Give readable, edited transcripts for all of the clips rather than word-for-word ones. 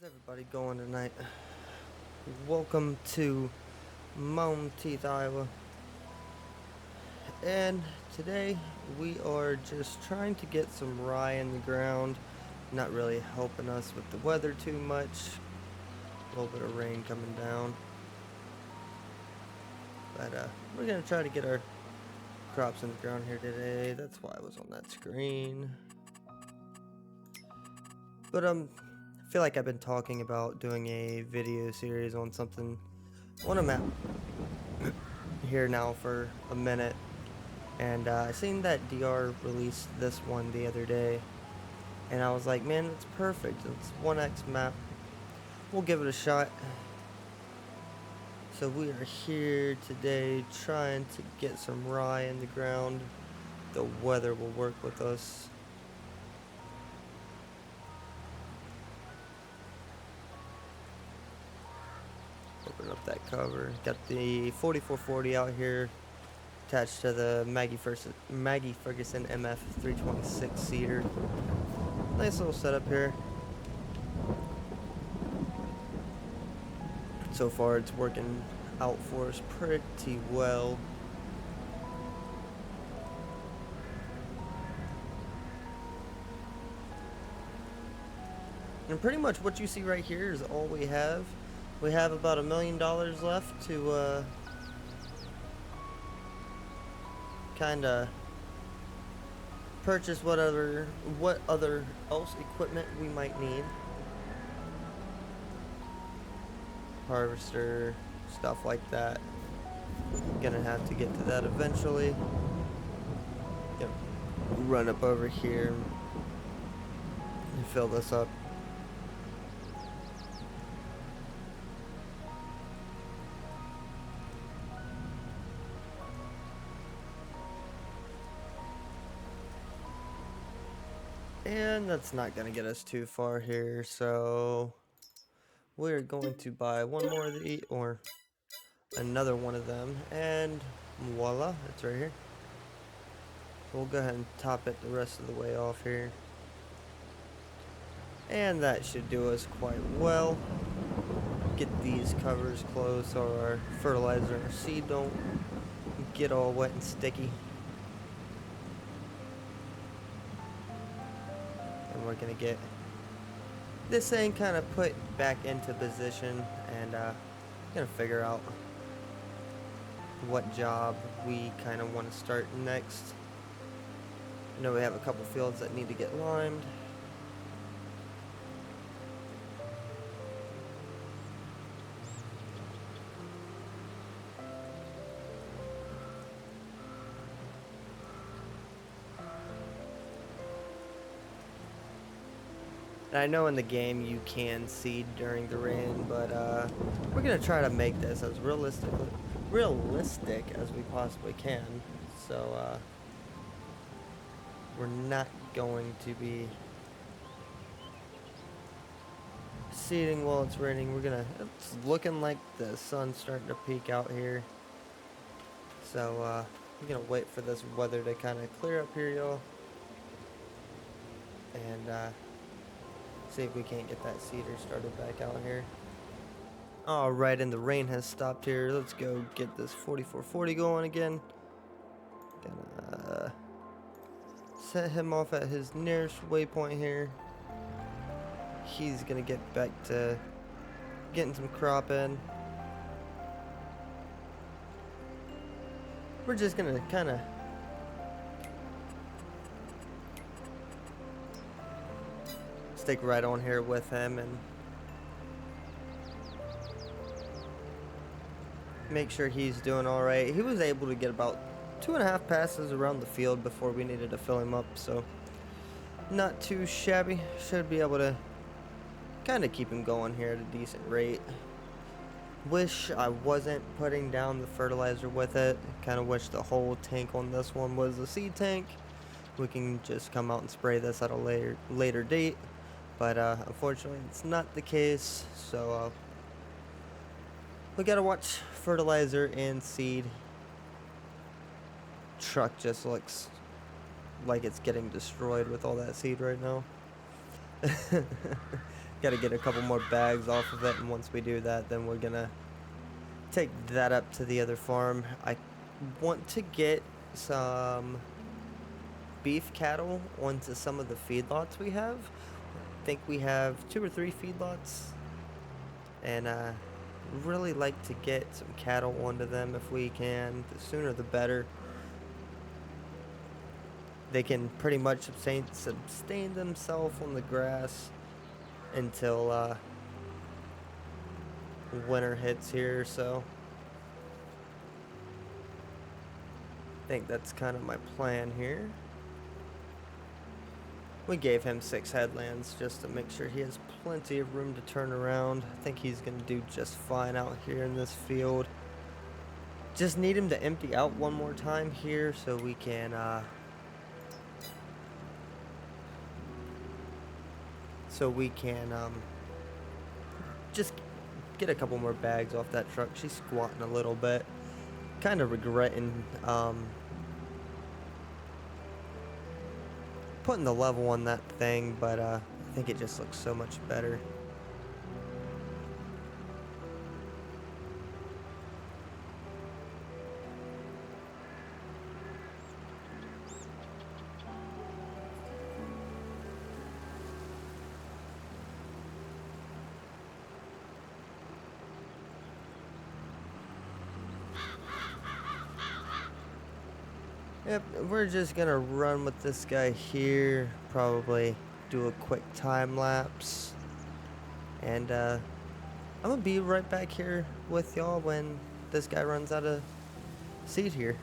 How's everybody going tonight? Welcome to Monteith, Iowa. And today we are just trying to get some rye in the ground. Not really helping us with the weather too much. A little bit of rain coming down. But we're going to try to get our crops in the ground here today. That's why I was on that screen. But I feel like I've been talking about doing a video series on something on a map here now for a minute, and I seen that DR released this one the other day, and I was like, man, it's perfect. It's 1x map. We'll give it a shot. So we are here today trying to get some rye in the ground. The weather will work with us. Open up that cover. Got the 4440 out here attached to the Maggie Ferguson MF326 seeder. Nice little setup here. So far it's working out for us pretty well. And pretty much what you see right here is all we have. We have about $1 million left to kind of purchase what other else equipment we might need. Harvester, stuff like that. Gonna have to get to that eventually. Gonna run up over here and fill this up. And that's not gonna get us too far here, so we're going to buy one more of the, or another one of them, and voila, it's right here. So we'll go ahead and top it the rest of the way off here. And that should do us quite well. Get these covers closed so our fertilizer and our seed don't get all wet and sticky. And we're gonna get this thing kind of put back into position, and gonna figure out what job we kind of want to start next. I know we have a couple fields that need to get limed. And I know in the game you can seed during the rain, but we're gonna try to make this as realistic as we possibly can. So we're not going to be seeding while it's raining. It's looking like the sun's starting to peek out here. So we're gonna wait for this weather to kind of clear up here, y'all, and see if we can't get that seeder started back out here. Alright, and the rain has stopped here. Let's go get this 4440 going again. Gonna set him off at his nearest waypoint here. He's gonna get back to getting some crop in. We're just gonna kind of stick right on here with him and make sure he's doing alright. He was able to get about 2.5 passes around the field before we needed to fill him up, so not too shabby. Should be able to kind of keep him going here at a decent rate. Wish I wasn't putting down the fertilizer with it. Kind of wish the whole tank on this one was a seed tank. We can just come out and spray this at a later date. But unfortunately, it's not the case, so we gotta watch fertilizer and seed. Truck just looks like it's getting destroyed with all that seed right now. Got to get a couple more bags off of it, and once we do that, then we're gonna take that up to the other farm. I want to get some beef cattle onto some of the feedlots we have. I think we have 2 or 3 feedlots, and really like to get some cattle onto them if we can. The sooner the better. They can pretty much sustain themselves on the grass until winter hits here, so I think that's kind of my plan here. We gave him 6 headlands just to make sure he has plenty of room to turn around. I think he's going to do just fine out here in this field. Just need him to empty out one more time here so we can just get a couple more bags off that truck. She's squatting a little bit. Kind of regretting putting the level on that thing, but I think it just looks so much better. Yep, we're just gonna run with this guy here, probably do a quick time lapse, and I'm gonna be right back here with y'all when this guy runs out of seed here.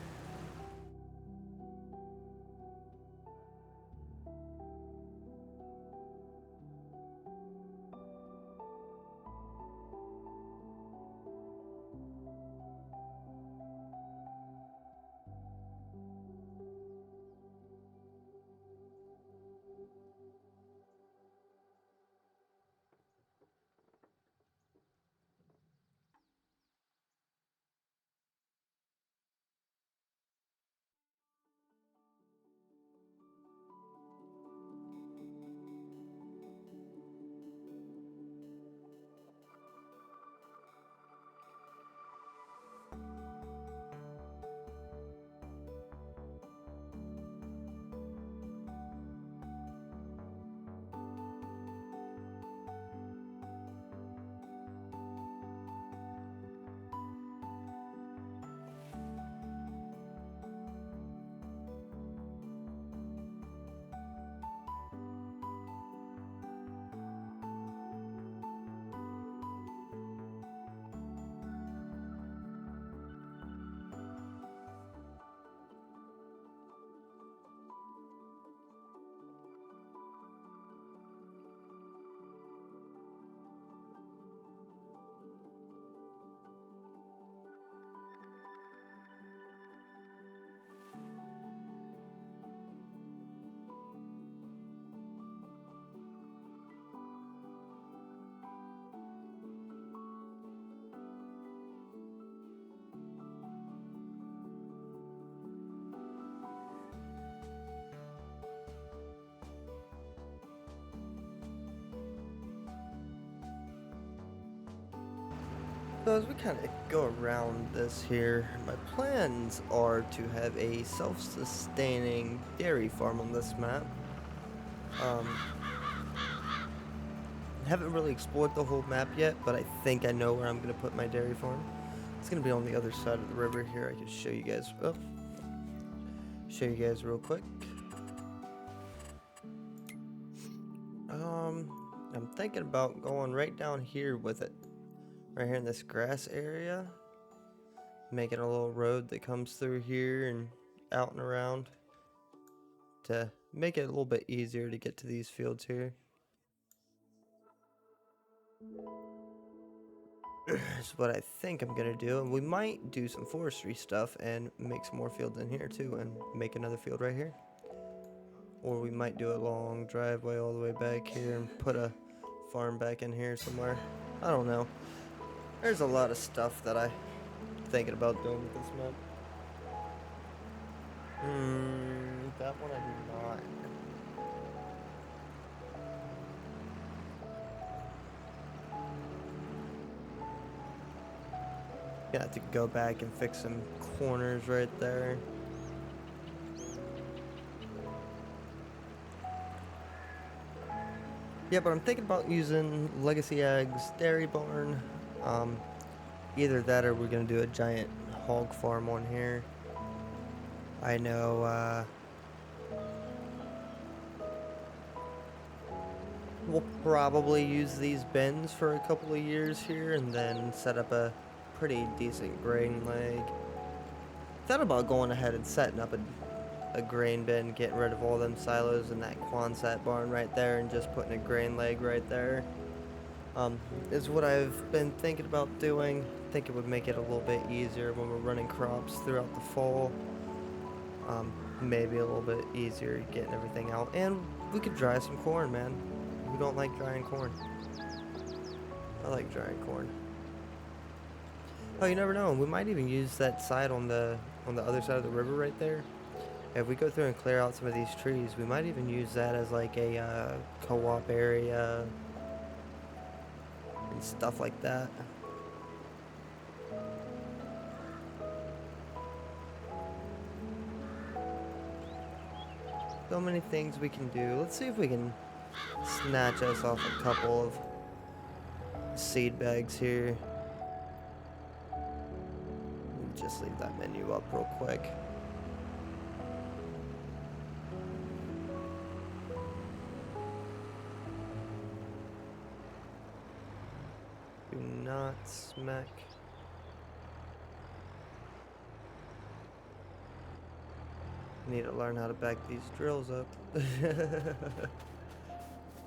So as we kind of go around this here, my plans are to have a self-sustaining dairy farm on this map. Haven't really explored the whole map yet, but I think I know where I'm going to put my dairy farm. It's going to be on the other side of the river here. I can show you guys. Show you guys real quick. I'm thinking about going right down here with it. Right here in this grass area. Making a little road that comes through here and out and around to make it a little bit easier to get to these fields here. That's what I think I'm gonna do, and we might do some forestry stuff and make some more fields in here too and make another field right here. Or we might do a long driveway all the way back here and put a farm back in here somewhere. I don't know. There's a lot of stuff that I'm thinking about doing with this map. That one I do not. Gonna have to go back and fix some corners right there. Yeah, but I'm thinking about using Legacy Eggs Dairy Barn. Either that or we're gonna do a giant hog farm on here. I know, we'll probably use these bins for a couple of years here and then set up a pretty decent grain leg. Thought about going ahead and setting up a grain bin, getting rid of all them silos in that Quonset barn right there and just putting a grain leg right there. Is what I've been thinking about doing. I think it would make it a little bit easier when we're running crops throughout the fall. Maybe a little bit easier getting everything out. And we could dry some corn, man. We don't like drying corn. I like drying corn. Oh, you never know. We might even use that side on the other side of the river right there. If we go through and clear out some of these trees, we might even use that as like a co-op area and stuff like that. So many things we can do. Let's see if we can snatch us off a couple of seed bags here. Just leave that menu up real quick. Do not smack. Need to learn how to back these drills up.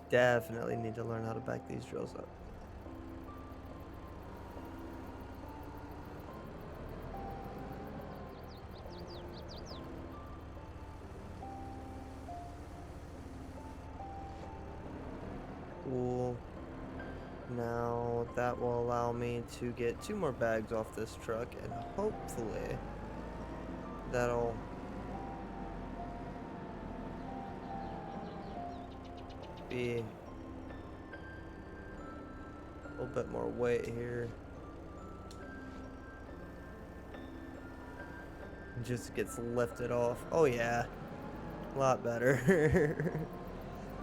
Definitely need to learn how to back these drills up. Cool. Now that will allow me to get 2 more bags off this truck, and hopefully that'll be a little bit more weight here. It just gets lifted off. Oh yeah, a lot better.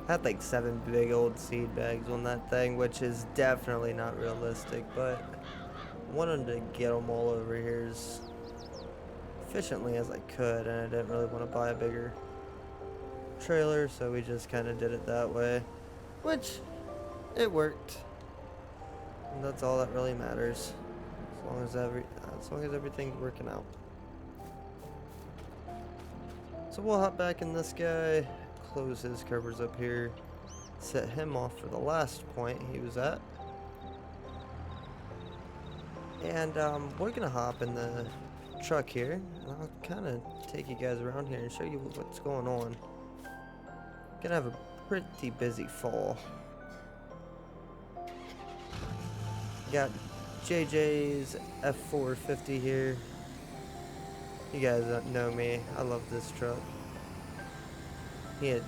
I had like 7 big old seed bags on that thing, which is definitely not realistic, but I wanted to get them all over here as efficiently as I could, and I didn't really want to buy a bigger trailer, so we just kind of did it that way, which it worked, and that's all that really matters, as long as everything's working out. So we'll hop back in this guy, close his covers up here, set him off for the last point he was at, and we're gonna hop in the truck here, and I'll kind of take you guys around here and show you what's going on. Gonna have a pretty busy fall. Got JJ's F450 here. You guys know me, I love this truck. He had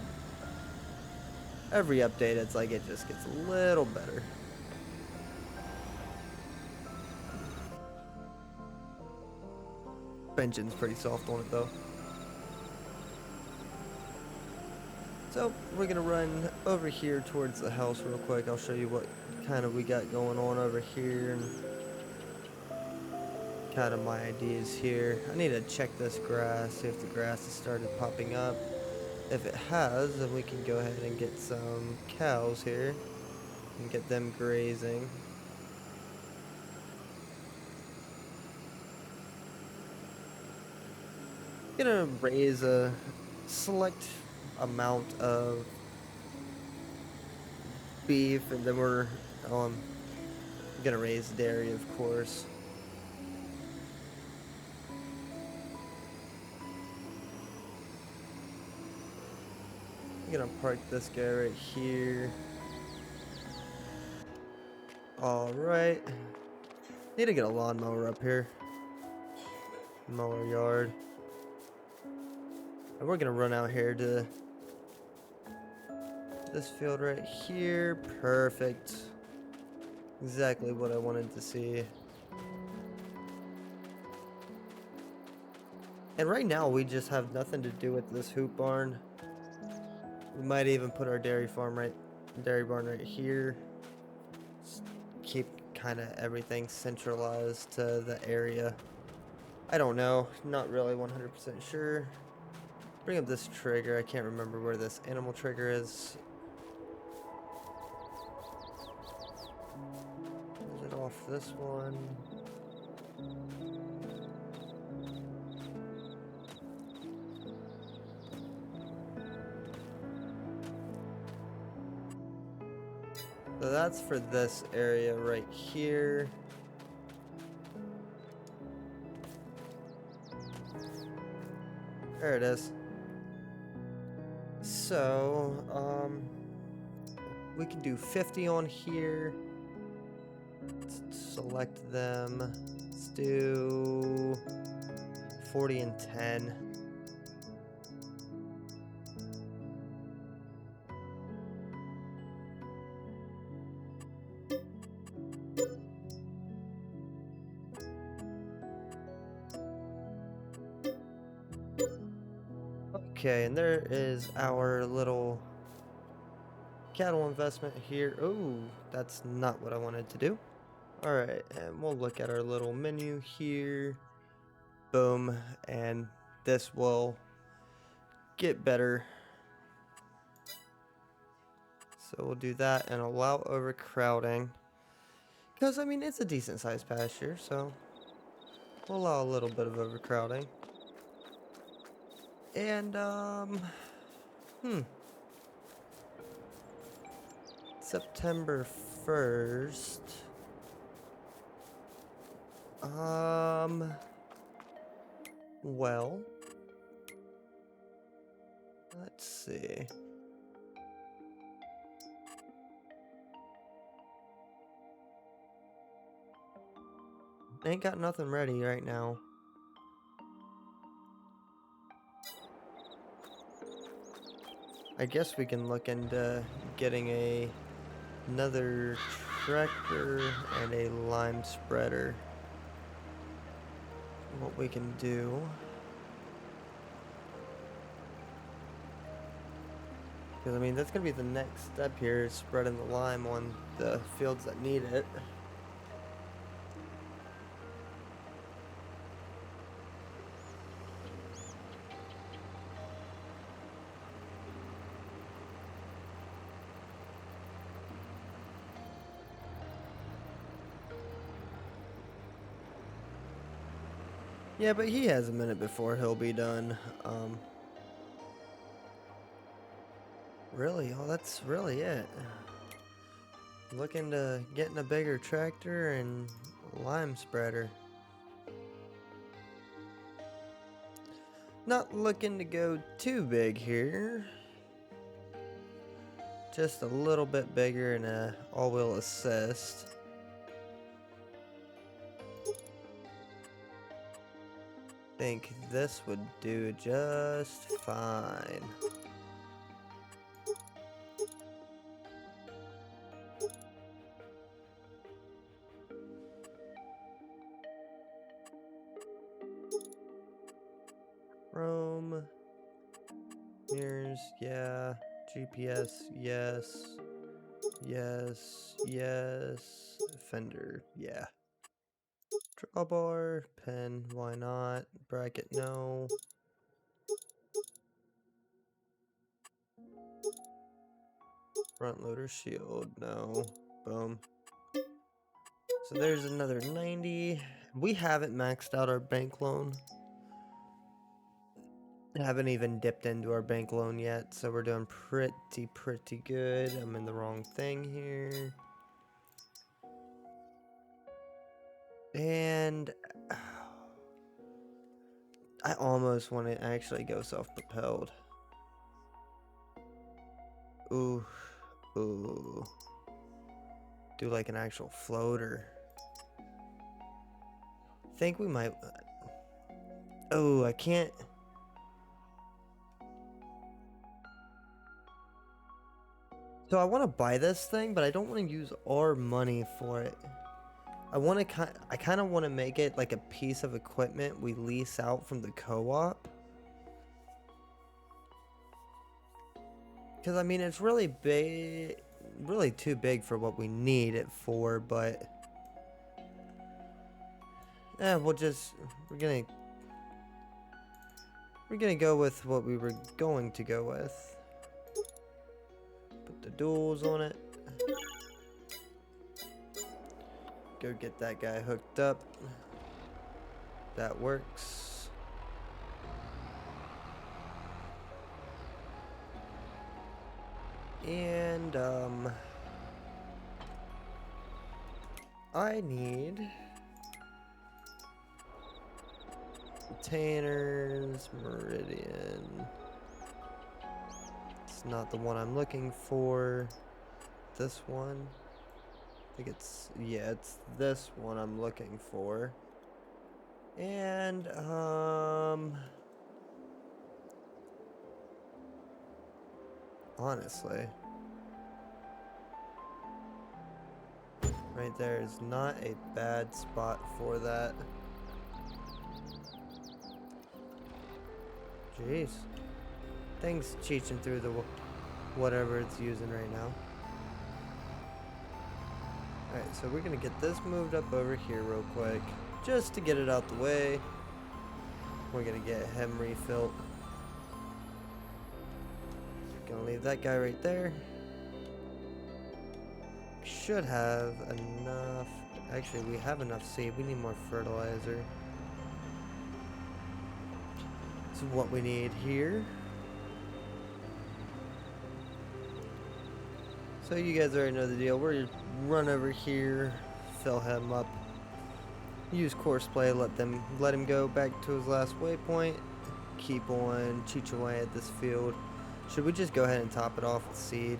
every update, it's like it just gets a little better. Engine's pretty soft on it though. So we're gonna run over here towards the house real quick. I'll show you what kind of we got going on over here and kind of my ideas here. I need to check this grass, see if the grass has started popping up. If it has, then we can go ahead and get some cows here and get them grazing. Gonna raise a select amount of beef, and then we're gonna raise dairy, of course. I'm gonna park this guy right here. Alright. Need to get a lawnmower up here. Mower yard. And we're gonna run out here to this field right here. Perfect. Exactly what I wanted to see. And right now we just have nothing to do with this hoop barn. We might even put our dairy barn right here. Just keep kind of everything centralized to the area. I don't know, not really 100% sure. Bring up this trigger. I can't remember where this animal trigger is. Is it off this one? So that's for this area right here. There it is. So, we can do 50 on here. Let's select them. Let's do 40 and 10. Okay, and there is our little cattle investment here. Oh, that's not what I wanted to do. Alright, and we'll look at our little menu here. Boom, and this will get better. So we'll do that and allow overcrowding. Because, I mean, it's a decent sized pasture, so we'll allow a little bit of overcrowding. And, September 1st. Well, let's see. Ain't got nothing ready right now. I guess we can look into getting another tractor and a lime spreader. What we can do. Because, I mean, that's going to be the next step here, is spreading the lime on the fields that need it. Yeah, but he has a minute before he'll be done. Really? Oh, that's really it. Looking to getting a bigger tractor and lime spreader. Not looking to go too big here. Just a little bit bigger and a all-wheel assist. Think this would do just fine. Chrome. Mirrors, yeah. GPS, yes. Yes, yes. Fender, yeah. Drawbar, pen, why not? Bracket, no. Front loader shield, no. Boom. So there's another 90. We haven't maxed out our bank loan. Haven't even dipped into our bank loan yet, so we're doing pretty good. I'm in the wrong thing here. And I almost want to actually go self-propelled. Ooh, ooh. Do like an actual floater. Think we might. Oh, I can't. So I want to buy this thing, but I don't want to use our money for it. I kind of want to make it like a piece of equipment we lease out from the co-op. Because I mean, it's really big, really too big for what we need it for, but yeah, we're gonna go with what we were going to go with. Put the duals on it. Go get that guy hooked up. That works. And I need containers, Meridian. It's not the one I'm looking for. This one. I think it's, yeah, it's this one I'm looking for. And honestly, right there is not a bad spot for that. Jeez. Thing's cheeching through the whatever it's using right now. Alright, so we're gonna get this moved up over here real quick. Just to get it out the way. We're gonna get him refilled. Gonna leave that guy right there. Should have enough. Actually, we have enough seed. We need more fertilizer. This is what we need here. So you guys already know the deal. We're gonna run over here, fill him up, use course play, let him go back to his last waypoint, keep on cheech away at this field. Should we just go ahead and top it off with seed?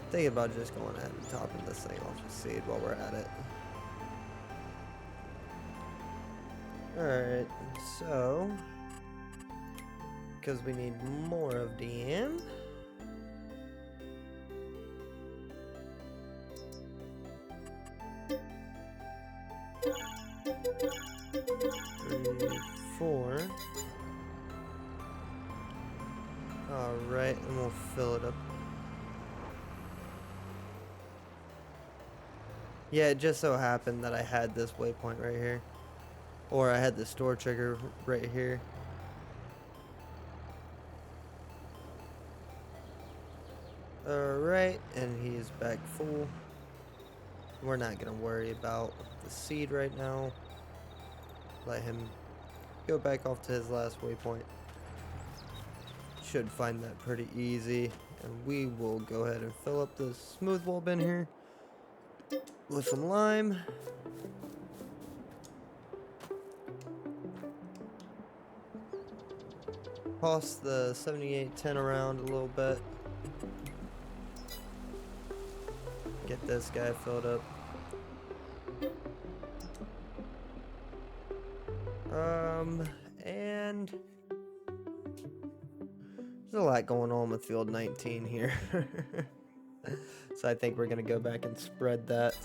Think about just going ahead and topping this thing off with seed while we're at it. Alright, so because we need more of them. 3, 4. Alright, and we'll fill it up. Yeah, it just so happened that I had this waypoint right here. Or I had the store trigger right here. Alright, and he's back full. We're not gonna worry about the seed right now. Let him go back off to his last waypoint. Should find that pretty easy. And we will go ahead and fill up this smooth wall bin here with some lime. Toss the 7810 around a little bit. Get this guy filled up. And there's a lot going on with field 19 here. So I think we're gonna go back and spread that.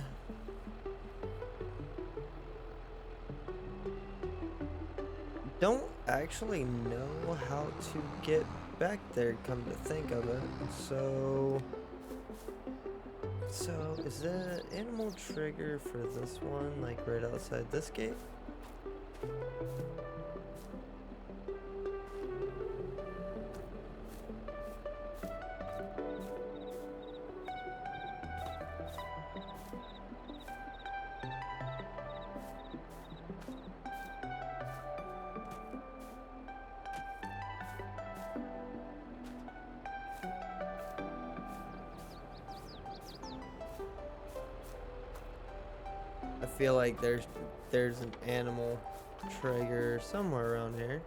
Don't actually know how to get back there, come to think of it. So is the animal trigger for this one like right outside this gate? I feel like there's an animal trigger somewhere around here.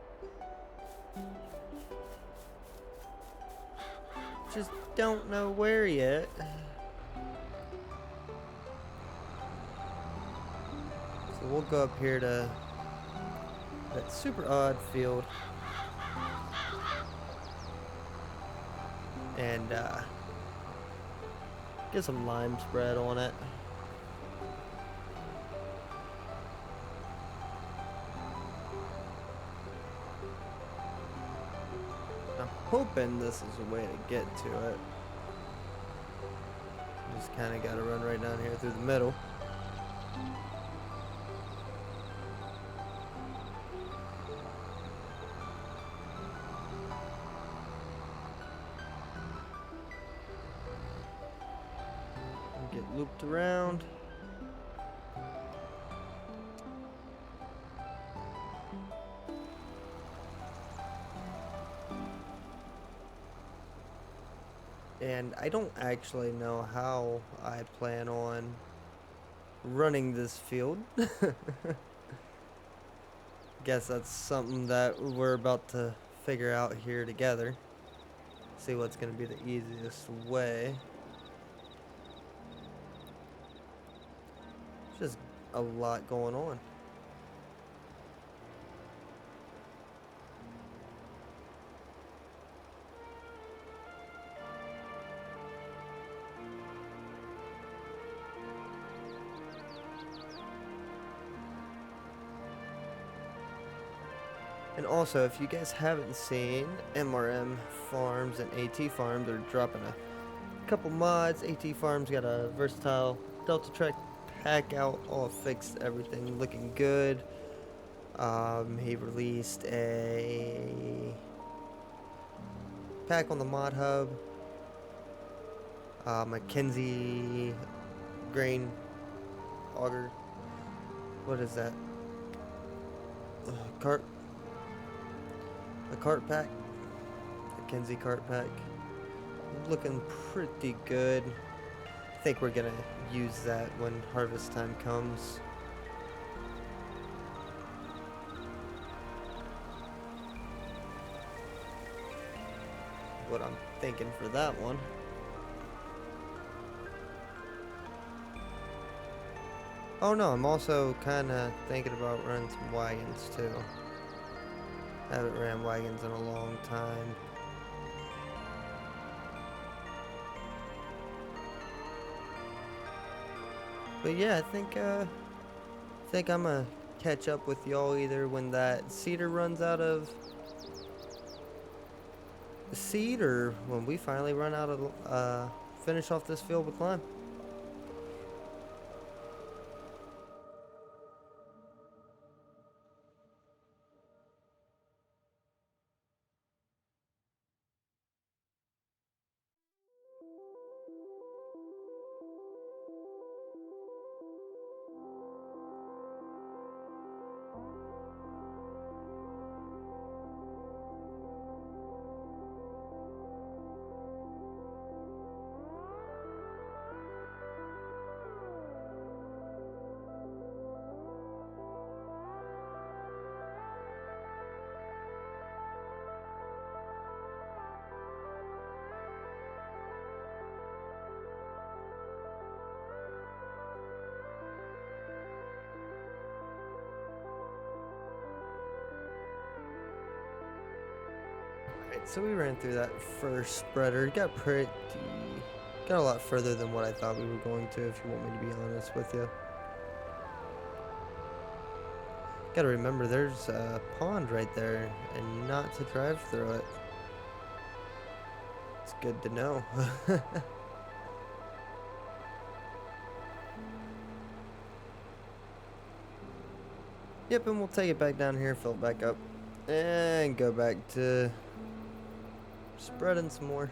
Just don't know where yet. So we'll go up here to that super odd field and get some lime spread on it. hoping this is a way to get to it. Just kind of got to run right down here through the middle. Get looped around. And I don't actually know how I plan on running this field. Guess that's something that we're about to figure out here together. See what's going to be the easiest way. Just a lot going on. And also, if you guys haven't seen MRM Farms and AT Farm, they're dropping a couple mods. AT Farm's got a versatile Delta Trek pack out, all fixed, everything looking good. He released a pack on the mod hub. Mackenzie grain auger. What is that? A cart pack. Mackenzie cart pack. Looking pretty good. I think we're gonna use that when harvest time comes. What I'm thinking for that one. Oh no, I'm also kind of thinking about running some wagons too. Haven't ran wagons in a long time. But yeah, I think I'm gonna catch up with y'all either when that cedar runs out of seed or when we finally run out of finish off this field with lime. Alright, so we ran through that first spreader. Got a lot further than what I thought we were going to, if you want me to be honest with you. Gotta remember, there's a pond right there, and not to drive through it. It's good to know. Yep, and we'll take it back down here, fill it back up, and go back to spreading some more.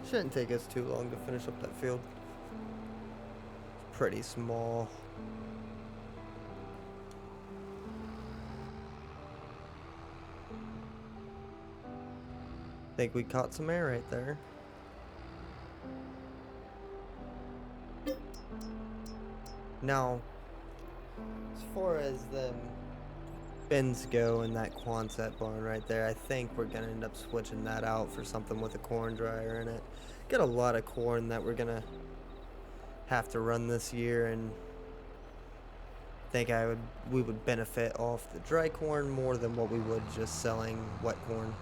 Shouldn't take us too long to finish up that field. It's pretty small. Think we caught some air right there. Now, as far as them bins go in that Quonset barn right there, I think we're gonna end up switching that out for something with a corn dryer in it. Got a lot of corn that we're gonna have to run this year, and think we would benefit off the dry corn more than what we would just selling wet corn.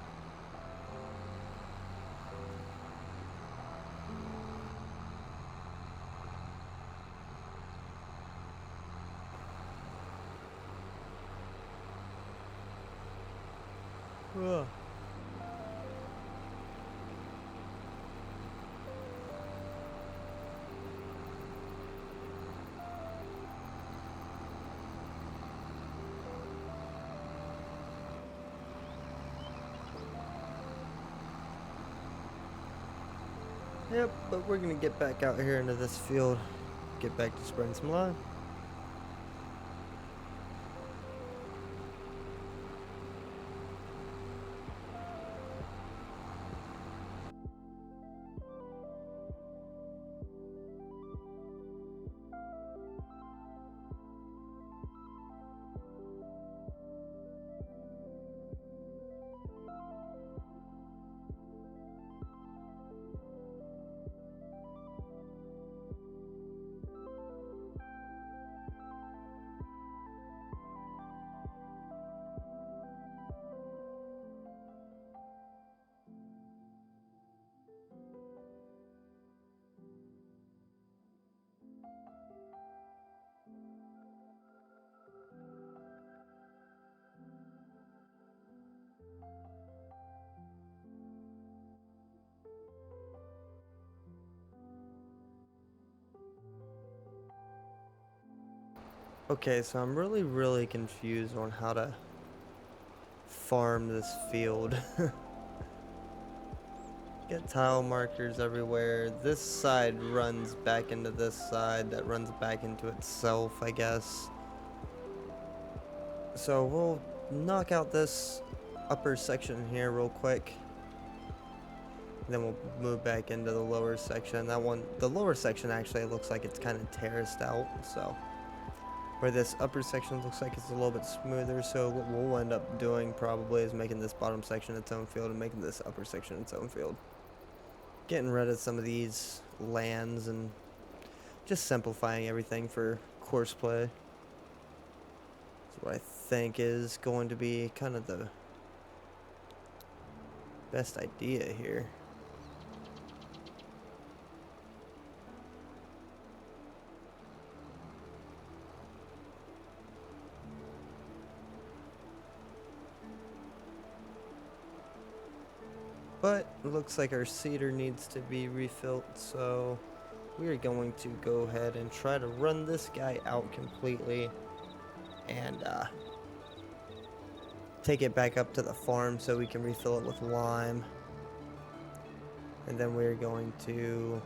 Ugh. Yep, but we're gonna get back out here into this field, get back to spreading some lime. Okay, so I'm really confused on how to farm this field. Get tile markers everywhere. This side runs back into this side that runs back into itself, I guess. So we'll knock out this upper section here real quick. Then we'll move back into the lower section. That one, the lower section actually looks like it's kind of terraced out, so where this upper section looks like it's a little bit smoother. So what we'll end up doing probably is making this bottom section its own field and making this upper section its own field. Getting rid of some of these lands and just simplifying everything for course play. That's what I think is going to be kind of the best idea here. But it looks like our seeder needs to be refilled, so we are going to go ahead and try to run this guy out completely and take it back up to the farm so we can refill it with lime. And then we're going to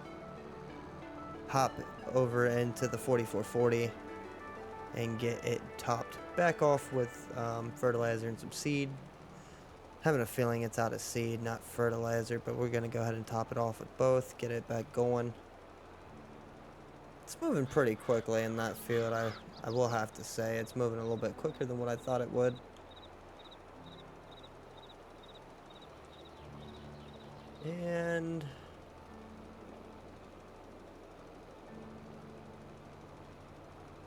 hop over into the 4440 and get it topped back off with fertilizer and some seed. Having a feeling it's out of seed, not fertilizer, but we're gonna go ahead and top it off with both, get it back going. It's moving pretty quickly in that field, I will have to say. It's moving a little bit quicker than what I thought it would. And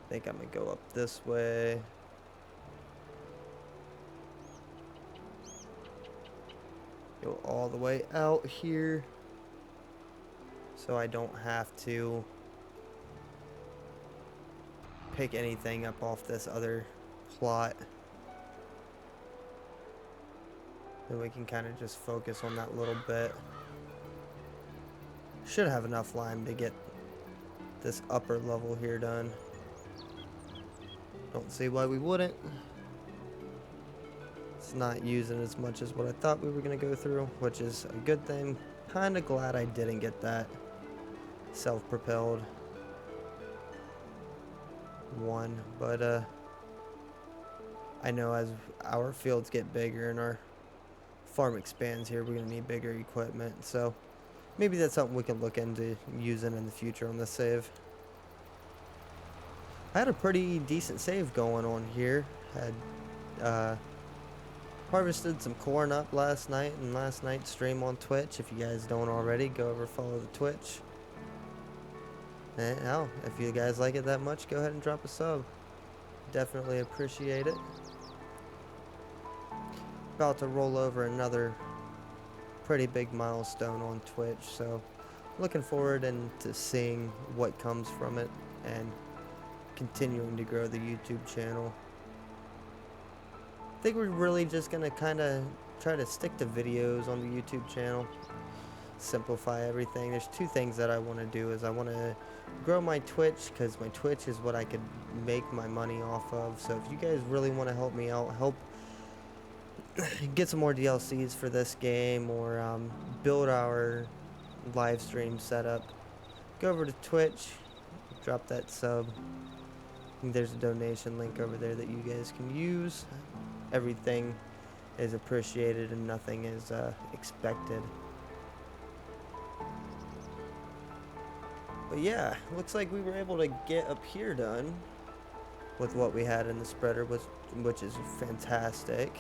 I think I'm gonna go up this way. Go all the way out here so I don't have to pick anything up off this other plot. Then we can kind of just focus on that little bit. Should have enough lime to get this upper level here done. Don't see why we wouldn't. It's not using as much as what I thought we were going to go through, which is a good thing. Kind of glad I didn't get that self-propelled one, but I know as our fields get bigger and our farm expands here, we're going to need bigger equipment, so maybe that's something we can look into using in the future on this save. I had a pretty decent save going on here. Had harvested some corn up last night in last night's stream on Twitch. If you guys don't already, go over follow the Twitch. And hell, if you guys like it that much, go ahead and drop a sub. Definitely appreciate it. About to roll over another pretty big milestone on Twitch, so looking forward to seeing what comes from it and continuing to grow the YouTube channel. I think we're really just gonna kind of try to stick to videos on the YouTube channel, simplify everything. There's two things that I want to do. Is I want to grow my Twitch, because my Twitch is what I could make my money off of. So if you guys really want to help me out, help get some more DLCs for this game, or build our live stream setup, go over to Twitch, drop that sub. There's a donation link over there that you guys can use. Everything is appreciated and nothing is expected. But yeah, looks like we were able to get up here done with what we had in the spreader, which is fantastic.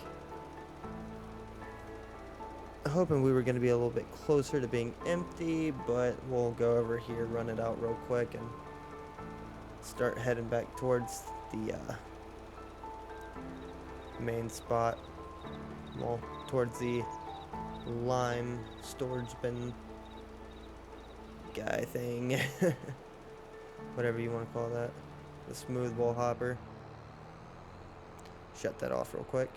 Hoping we were going to be a little bit closer to being empty, but we'll go over here, run it out real quick, and start heading back towards the main spot. Well, towards the lime storage bin guy thing. Whatever you want to call that. The smooth wall hopper. Shut that off real quick.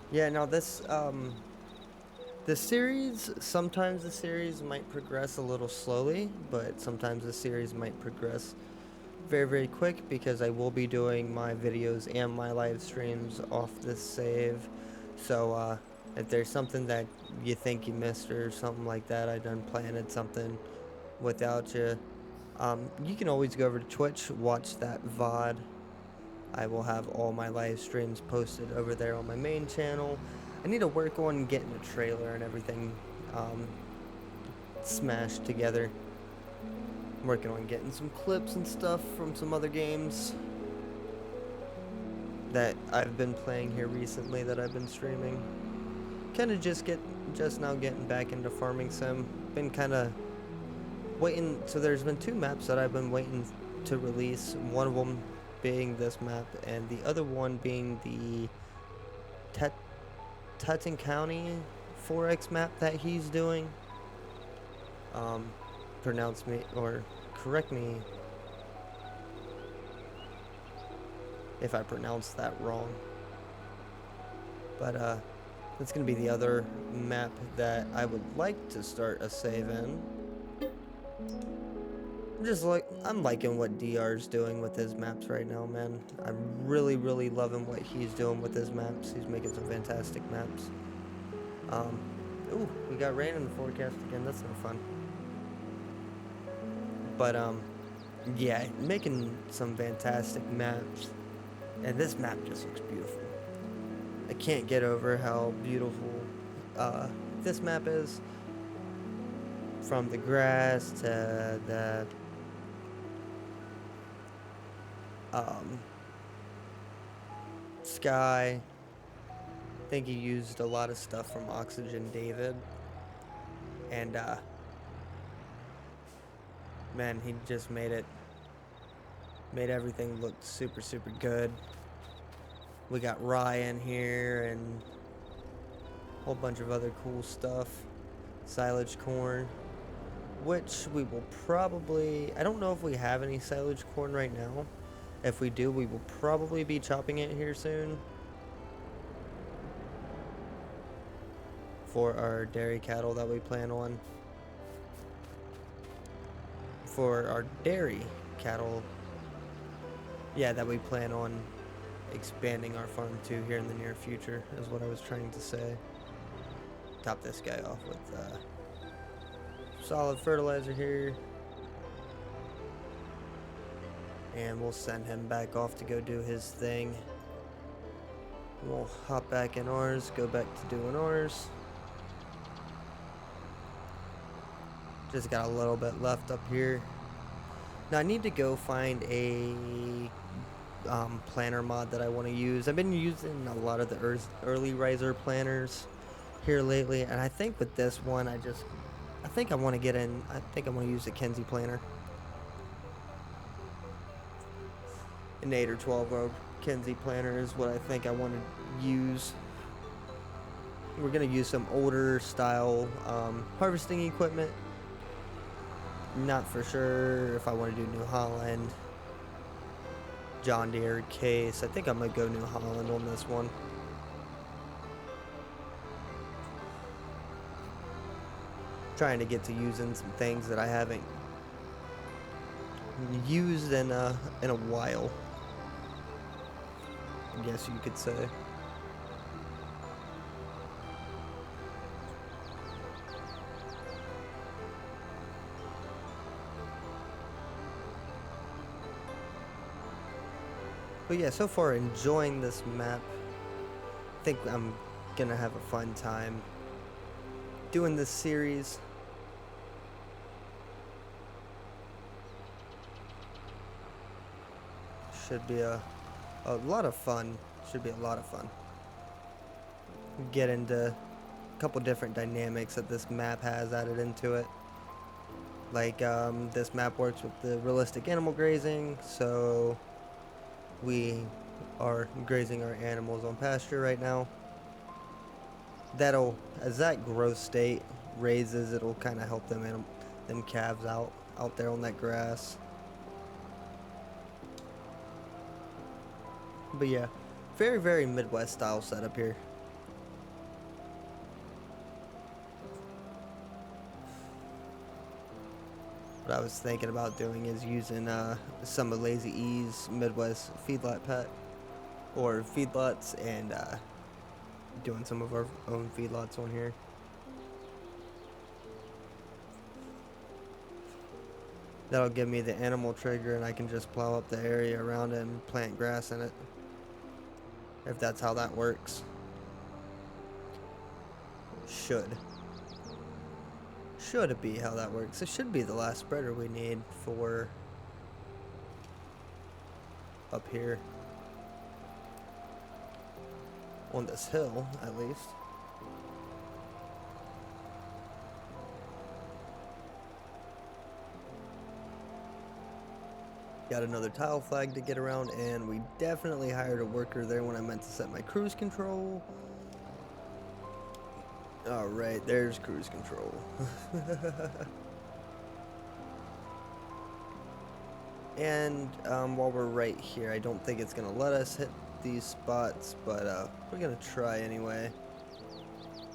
Yeah, now this series, sometimes the series might progress a little slowly, but sometimes the series might progress very, very quick, because I will be doing my videos and my live streams off this save. So if there's something that you think you missed or something like that, I done planted something without you, you can always go over to Twitch, watch that VOD. I will have all my live streams posted over there on my main channel. I need to work on getting a trailer and everything smashed together. I'm working on getting some clips and stuff from some other games that I've been playing here recently that I've been streaming. Kind of just now getting back into farming sim. Been kind of waiting. So there's been two maps that I've been waiting to release. One of them being this map, and the other one being the Teton County 4X map that he's doing. Pronounce me, or correct me if I pronounce that wrong. But that's gonna be the other map that I would like to start a save in. I'm liking what DR's doing with his maps right now, man. I'm really, really loving what he's doing with his maps. He's making some fantastic maps. Ooh, we got rain in the forecast again. That's no fun. But, yeah, making some fantastic maps. And this map just looks beautiful. I can't get over how beautiful, this map is. From the grass to the sky. I think he used a lot of stuff from Oxygen David, and man, he just made everything look super, super good. We got Ryan here and a whole bunch of other cool stuff. Silage corn, which we will probably, I don't know if we have any silage corn right now. If we do, we will probably be chopping it here soon for our dairy cattle that we plan on. For our dairy cattle, yeah, that we plan on expanding our farm to here in the near future, is what I was trying to say. Top this guy off with solid fertilizer here. And we'll send him back off to go do his thing. We'll hop back in ours, go back to doing ours. Just got a little bit left up here. Now I need to go find a planner mod that I want to use. I've been using a lot of the early riser planners here lately, and I think with this one I think I want to get in. I think I want to use a Kenzie planner. An 8 or 12 row Kenzie planner is what I think I want to use. We're gonna use some older style harvesting equipment. Not for sure if I want to do New Holland, John Deere, Case. I think I'm gonna go New Holland on this one. Trying to get to using some things that I haven't used in a while, I guess you could say. But yeah, so far enjoying this map. I think I'm gonna have a fun time doing this series. Should be a lot of fun. Should be a lot of fun. Get into a couple different dynamics that this map has added into it. Like this map works with the realistic animal grazing, so we are grazing our animals on pasture right now. That'll, as that growth state raises, it'll kind of help them calves out there on that grass. But yeah, very, very Midwest style setup here. What I was thinking about doing is using some of Lazy E's Midwest feedlot pet or feedlots and doing some of our own feedlots on here. That'll give me the animal trigger and I can just plow up the area around it and plant grass in it. If that's how that works. Should it be how that works. It should be the last spreader we need for up here. On this hill, at least. Got another tile flag to get around, and we definitely hired a worker there when I meant to set my cruise control. Alright, there's cruise control. And while we're right here, I don't think it's going to let us hit these spots, but we're going to try anyway.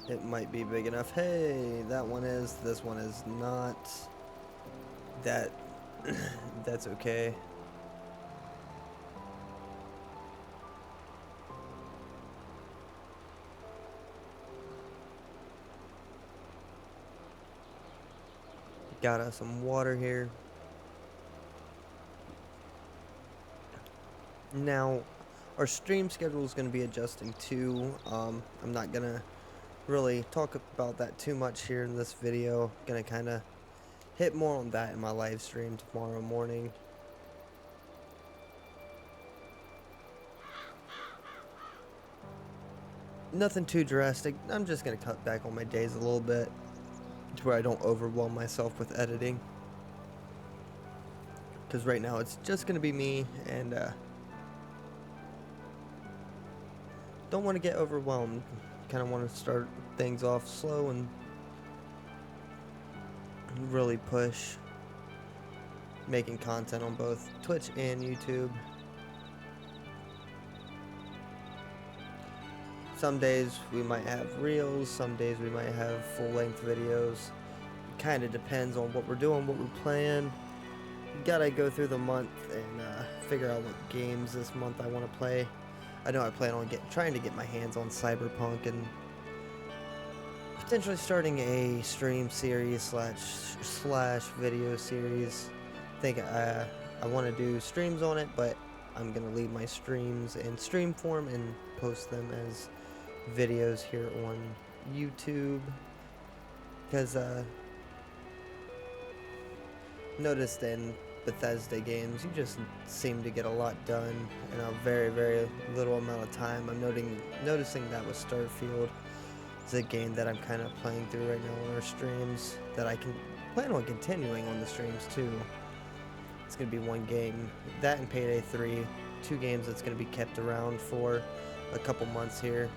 It might be big enough. Hey, that one is. This one is not. That's okay. Got us some water here. Now, our stream schedule is going to be adjusting too. I'm not going to really talk about that too much here in this video. Going to kind of hit more on that in my live stream tomorrow morning. Nothing too drastic. I'm just going to cut back on my days a little bit to where I don't overwhelm myself with editing. Because right now it's just going to be me, and don't want to get overwhelmed. Kind of want to start things off slow and really push making content on both Twitch and YouTube. Some days we might have reels, some days we might have full-length videos. Kind of depends on what we're doing, what we're playing. Gotta go through the month and figure out what games this month I want to play. I know I plan on trying to get my hands on Cyberpunk and potentially starting a stream series slash video series. I think I want to do streams on it, but I'm gonna leave my streams in stream form and post them as videos here on YouTube, because noticed in Bethesda games you just seem to get a lot done in a very, very little amount of time. I'm noticing that with Starfield. It's a game that I'm kind of playing through right now on our streams that I can plan on continuing on the streams too. It's gonna be one game, that and Payday 3, two games that's gonna be kept around for a couple months here.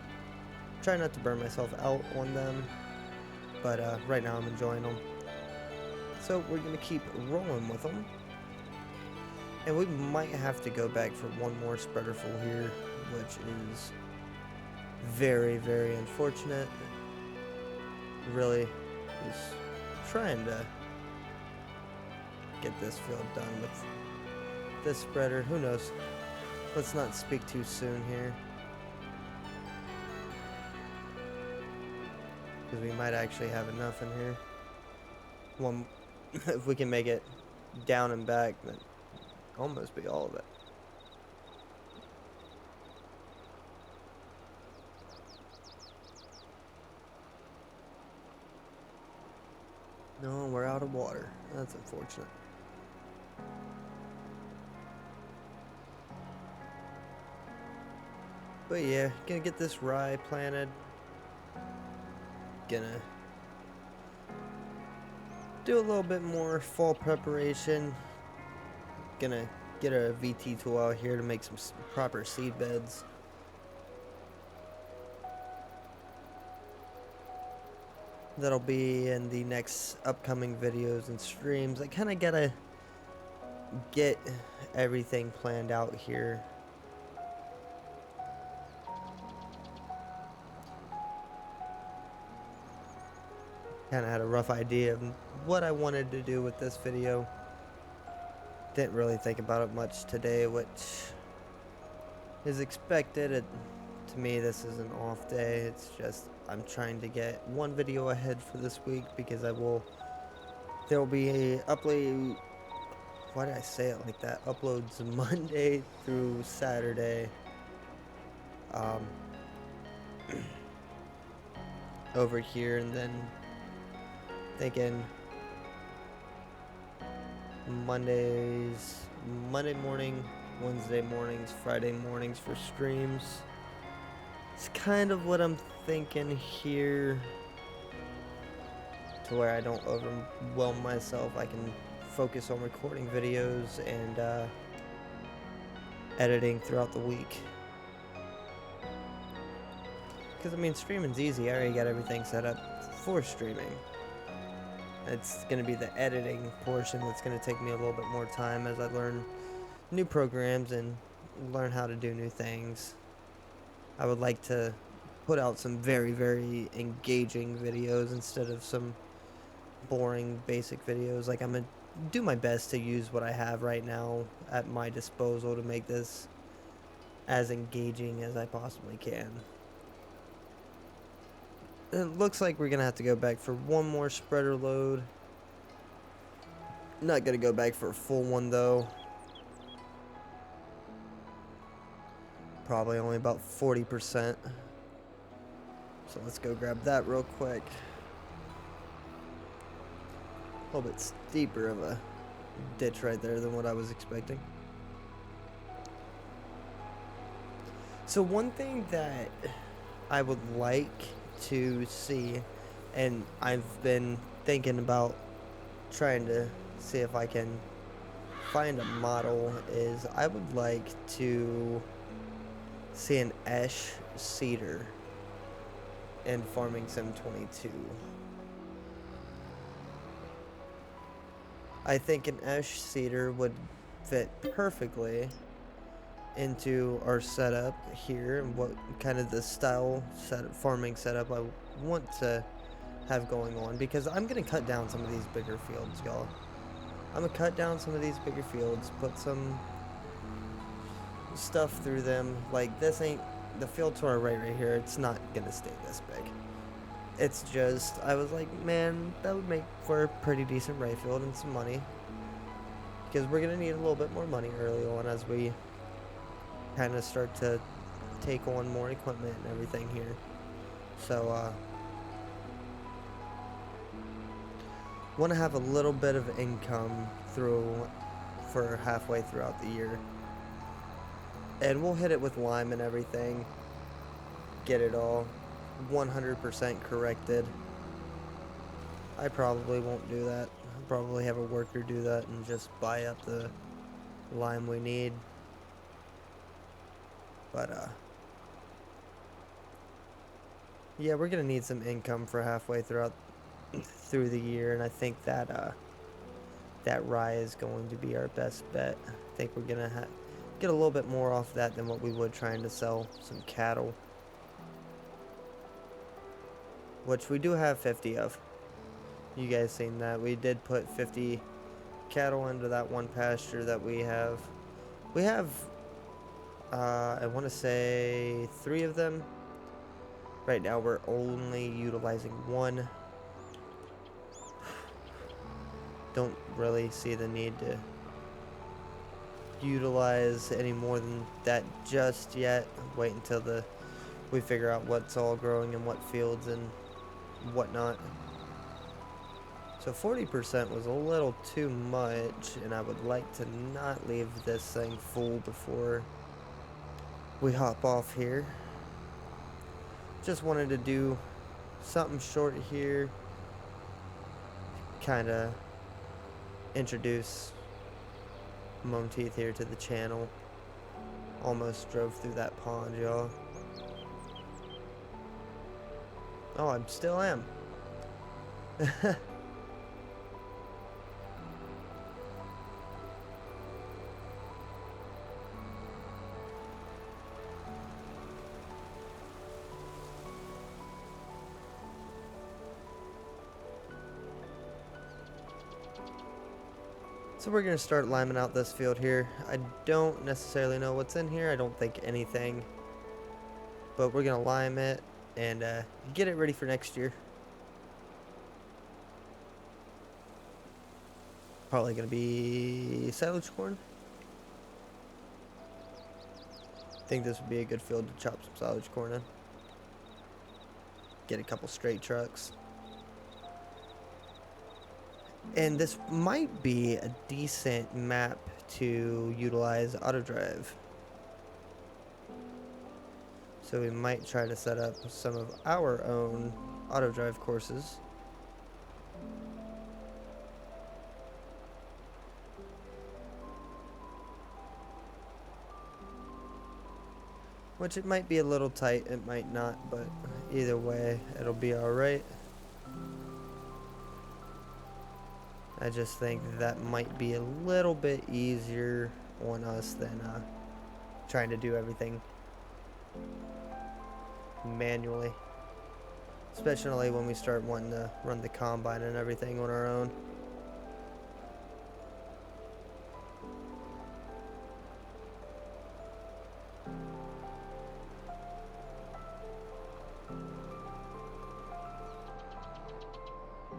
Try not to burn myself out on them, but right now I'm enjoying them. So we're going to keep rolling with them. And we might have to go back for one more spreader full here, which is very, very unfortunate. Really is trying to get this field done with this spreader. Who knows? Let's not speak too soon here, because we might actually have enough in here. One, if we can make it down and back, then almost be all of it. No, we're out of water. That's unfortunate. But yeah, gonna get this rye planted. Gonna do a little bit more fall preparation. Gonna get a VT tool out here to make some proper seed beds. That'll be in the next upcoming videos and streams. I kind of gotta get everything planned out here. Kind of had a rough idea of what I wanted to do with this video. Didn't really think about it much today, which is expected. To me, this is an off day. It's just I'm trying to get one video ahead for this week, because there will be a upload. Why did I say it like that? Uploads Monday through Saturday. Over here, and then thinking Monday morning, Wednesday mornings, Friday mornings for streams. It's kind of what I'm thinking here, to where I don't overwhelm myself. I can focus on recording videos and editing throughout the week. Because, I mean, streaming's easy. I already got everything set up for streaming. It's going to be the editing portion that's going to take me a little bit more time as I learn new programs and learn how to do new things. I would like to put out some very, very engaging videos instead of some boring, basic videos. Like, I'm going to do my best to use what I have right now at my disposal to make this as engaging as I possibly can. It looks like we're going to have to go back for one more spreader load. Not going to go back for a full one, though. Probably only about 40%. So let's go grab that real quick. A little bit steeper of a ditch right there than what I was expecting. So one thing that I would like to see, and I've been thinking about trying to see if I can find a model, is I would like to see an Esh cedar in Farming Sim 22. I think an Esh cedar would fit perfectly into our setup here, and what kind of the style farming setup I want to have going on, because I'm going to cut down some of these bigger fields, y'all. I'm going to cut down some of these bigger fields, put some stuff through them. Like, this ain't the field to our right here. It's not gonna stay this big. It's just, I was like, man, that would make for a pretty decent right field and some money, because we're gonna need a little bit more money early on as we kind of start to take on more equipment and everything here. So want to have a little bit of income for halfway throughout the year. And we'll hit it with lime and everything. Get it all 100% corrected. I probably won't do that. I'll probably have a worker do that and just buy up the lime we need. But Yeah, we're gonna need some income for halfway through the year, and I think that that rye is going to be our best bet. I think we're gonna get a little bit more off that than what we would trying to sell some cattle, which we do have 50 of. You guys seen that? We did put 50 cattle into that one pasture that we have. We have, I want to say 3 of them. Right now we're only utilizing 1. Don't really see the need to utilize any more than that just yet. Wait until we figure out what's all growing in what fields and whatnot. So 40% was a little too much, and I would like to not leave this thing full before we hop off here. Just wanted to do something short here, kind of introduce Monteith here to the channel. Almost drove through that pond, y'all. Oh, I still am. So we're going to start liming out this field here. I don't necessarily know what's in here. I don't think anything. But we're going to lime it and get it ready for next year. Probably going to be silage corn. I think this would be a good field to chop some silage corn in. Get a couple straight trucks. And this might be a decent map to utilize auto drive. So we might try to set up some of our own auto drive courses. Which it might be a little tight, it might not, but either way, it'll be alright. I just think that might be a little bit easier on us than trying to do everything manually. Especially when we start wanting to run the combine and everything on our own.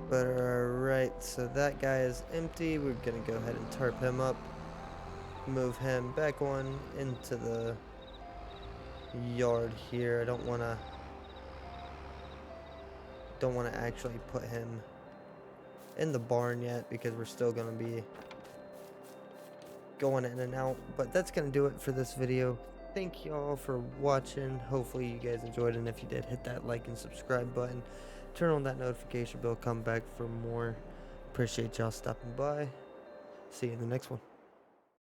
But alright, so that guy is empty. We're gonna go ahead and tarp him up. Move him back on into the yard here. I don't wanna actually put him in the barn yet because we're still gonna be going in and out. But that's gonna do it for this video. Thank y'all for watching. Hopefully you guys enjoyed, and if you did, hit that like and subscribe button. Turn on that notification bell, come back for more. Appreciate y'all stopping by. See you in the next one.